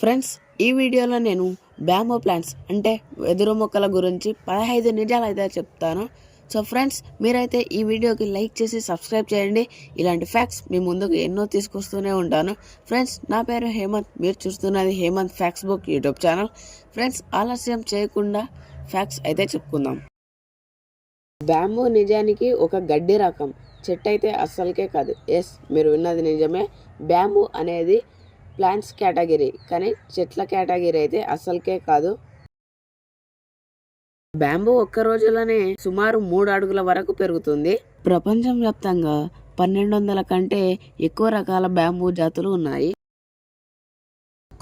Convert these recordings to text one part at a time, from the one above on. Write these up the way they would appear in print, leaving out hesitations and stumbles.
Friends, ఈ వీడియోలో నేను బ్యాంబో ప్లాంట్స్ అంటే వెదురు మొక్కల గురించి 15 నిజాలు అయితే చెప్తాను. సో ఫ్రెండ్స్, మీరైతే ఈ వీడియోకి లైక్ చేసి సబ్స్క్రైబ్ చేయండి. ఇలాంటి ఫ్యాక్ట్స్ మీ ముందుకు ఎన్నో తీసుకొస్తూనే ఉంటాను. ఫ్రెండ్స్, నా పేరు హేమంత్. మీరు చూస్తున్నది Hemanth facts book YouTube channel. Friends, ఆలస్యం చేయకుండా ఫ్యాక్ట్స్ అయితే చెప్పుకుందాం. బ్యాంబో నిజానికి ఒక గడ్డి రకం, చెట్టు అయితే అస్సలకే కాదు. ఎస్, మీరు విన్నది నిజమే. బ్యాంబో అనేది ప్లాంట్స్ కేటగిరీ, కానీ చెట్ల కేటగిరీ అయితే అస్సలకే కాదు. బ్యాంబూ ఒక్క రోజులోనే సుమారు 3 అడుగుల వరకు పెరుగుతుంది. ప్రపంచం వ్యాప్తంగా 1200 కంటే ఎక్కువ రకాల బ్యాంబూ జాతులు ఉన్నాయి.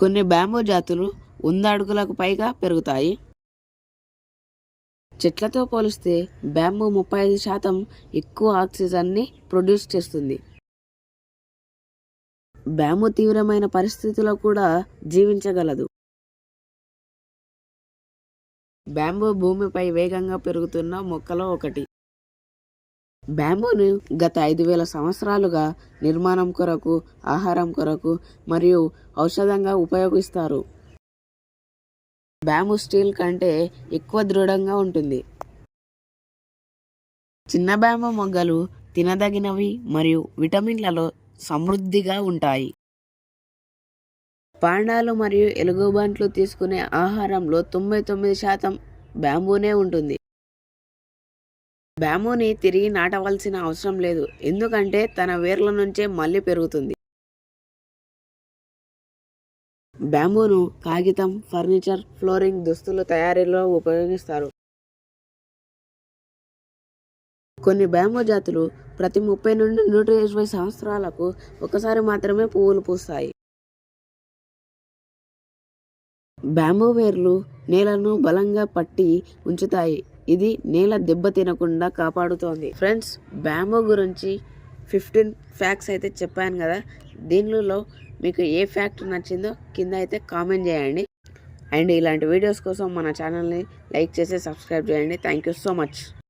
కొన్ని బ్యాంబూ జాతులు 100 అడుగులకు పైగా పెరుగుతాయి. చెట్లతో పోలిస్తే బ్యాంబూ 35% ఎక్కువ ఆక్సిజన్ని ప్రొడ్యూస్ చేస్తుంది. బ్యాంబూ తీవ్రమైన పరిస్థితుల్లో కూడా జీవించగలదు. బ్యాంబూ భూమిపై వేగంగా పెరుగుతున్న మొక్కలో ఒకటి. బ్యాంబూను గత 5000 సంవత్సరాలుగా నిర్మాణం కొరకు, ఆహారం కొరకు మరియు ఔషధంగా ఉపయోగిస్తారు. బ్యాంబూ స్టీల్ కంటే ఎక్కువ దృఢంగా ఉంటుంది. చిన్న బ్యాంబూ మొగ్గలు తినదగినవి మరియు విటమిన్లలో సమృద్ధిగా ఉంటాయి. పాండాలు మరియు ఎలుగుబంట్లు తీసుకునే ఆహారంలో 99% బ్యాంబూనే ఉంటుంది. బ్యాంబూని తిరిగి నాటవలసిన అవసరం లేదు, ఎందుకంటే తన వేర్ల నుంచే మళ్ళీ పెరుగుతుంది. బ్యాంబూను కాగితం, ఫర్నిచర్, ఫ్లోరింగ్, దుస్తుల తయారీలో ఉపయోగిస్తారు. కొన్ని బ్యాంబూ జాతులు ప్రతి 30 నుండి 120 సంవత్సరాలకు ఒకసారి మాత్రమే పువ్వులు పూస్తాయి. బ్యాంబూ వేర్లు నేలను బలంగా పట్టి ఉంచుతాయి. ఇది నేల దెబ్బ తినకుండా కాపాడుతోంది. ఫ్రెండ్స్, బ్యాంబూ గురించి 15 ఫ్యాక్ట్స్ అయితే చెప్పాను కదా. దీనిలో మీకు ఏ ఫ్యాక్ట్ నచ్చిందో కింద అయితే కామెంట్ చేయండి. అండ్ ఇలాంటి వీడియోస్ కోసం మన ఛానల్ని లైక్ చేసి సబ్స్క్రైబ్ చేయండి. Thank you so much.